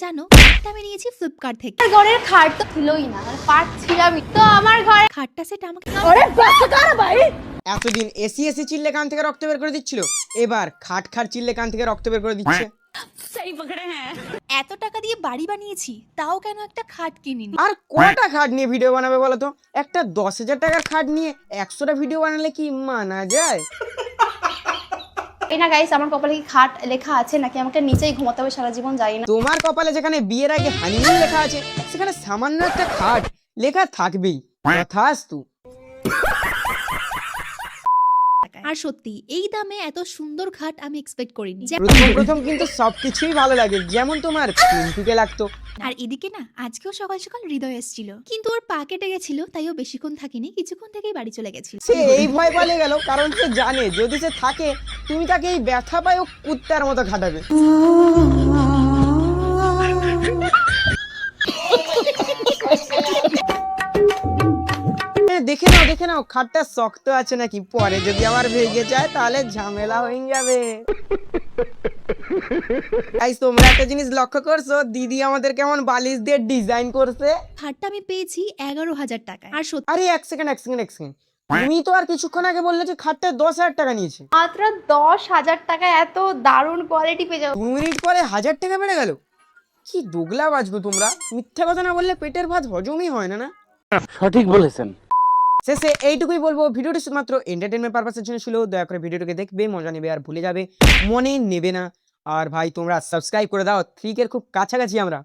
জানো খাটটা আমি নিয়েছি ফ্লিপকার্ট থেকে। ঘরের খাট তো ছিলই না, পাচ্ছিলামই তো আমার ঘরে। খাটটা সেটা আমাকে এতদিন এসি এসি চিল্লে কান থেকে রক্ত বের করে দিচ্ছিল, এবার খাট খাট চিল্লে কান থেকে রক্ত বের করে দিচ্ছে। এত টাকা দিয়ে বাড়ি বানিয়েছি, তাও কেন একটা খাট কিনিনি? আর কটা খাট নিয়ে ভিডিও বানাবে বলো তো? একটা 10,000 টাকার খাট নিয়ে 100টা ভিডিও বানালে কি মানা যায়? এই না গাইস, আমার কপালে কি খাট লেখা আছে নাকি আমাকে নিচেই ঘুমাতে হবে সারা জীবন, জানি না। তোমার কপালে যেখানে বিয়ের আগে হানিমুন লেখা আছে, সেখানে সামান্য একটা খাট লেখা থাকবেই। তথাস্তু। আর সত্যি এই দামে এত সুন্দর খাট আমি এক্সপেক্ট করিনি। প্রথম কিন্তু সবকিছুই ভালো লাগে, যেমন তোমার পিন্টুকে লাগতো। আর এদিকে না আজকেও সকাল সকাল হৃদয় এসেছিল, কিন্তু ওর পা কেটে গেছিল, তাই ও বেশিক্ষণ থাকেনি, কিছুক্ষণ থেকেই বাড়ি চলে গেছিল। সে এই ভয় পালিয়ে গেল, কারণ সে জানে যদি সে থাকে তুমি তাকে এই ব্যথা পায় ও কুত্তার মতো খাটাবে। দেখে নাও খাটটা শক্ত আছে নাকি, পরে যদি আমার ভেঙে যায় তাহলে ঝামেলা হয়ে যাবে। গাইস, তোমরা একটা জিনিস লক্ষ্য করছো, দিদি আমাদের কেমন বালিশ দিয়ে ডিজাইন করছে? খাটটা আমি পেয়েছি 11,000 টাকায়। আর সত্যি আরে এক সেকেন্ড তুমি তো আর কিছুক্ষণ আগে বললে যে খাটটা 10,000 টাকা নিয়েছে। মাত্র 10,000 টাকা এত দারুণ কোয়ালিটি পেয়ে যাবো। 2 মিনিট পরে 1,000 টাকা বেড়ে গেল। কি দুগলা বাজগো তোমরা, মিথ্যা কথা না বললে পেটের ভাত হজমই হয় না। সঠিক বলেছেন। শেষে এইটুকুই বলবো, ভিডিওটি শুধুমাত্র এন্টারটেনমেন্ট পারপাসের জন্য ছিল। দয়া করে ভিডিওটাকে দেখবে, মজা নেবে আর ভুলে যাবে, মনে নেবে না। আর ভাই তোমরা সাবস্ক্রাইব করে দাও, 3K খুব কাছাকাছি আমরা।